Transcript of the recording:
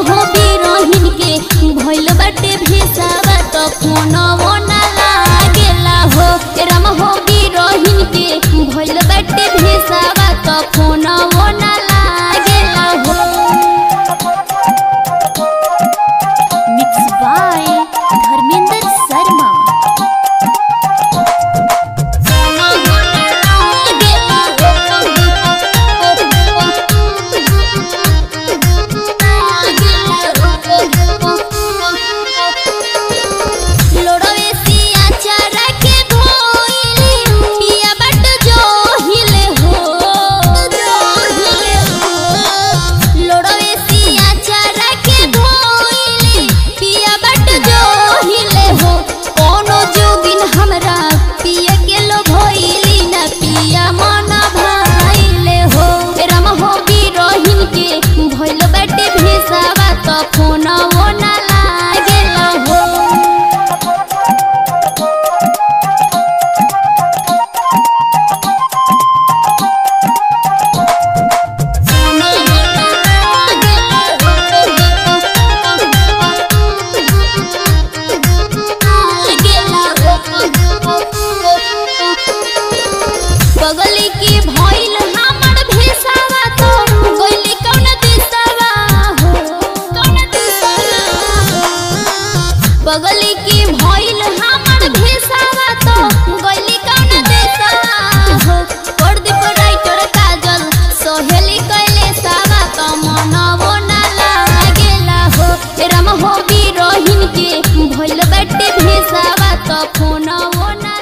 हो बिरहिन के भइल बाटे भेसावा तो फोनवो ना लागेला हो। राम हो बिरहिन के भइल बाटे भेसावा तो फोनवो ना लागेला हो। Mix by Dharmendra Sharma. बगली की भइल हमर भेसावा तो गइली कौन दिसवा हो, कौन दिसवा हो। बगली की भइल हमर भेसावा तो गइली कौन दिसवा हो। प्रदीप राइटर काजल सहेली कइले सावा तो मनवो ना लागेला हो। राम हो बिरहिन के भइल बाटे भेसावा तो फोनवो ना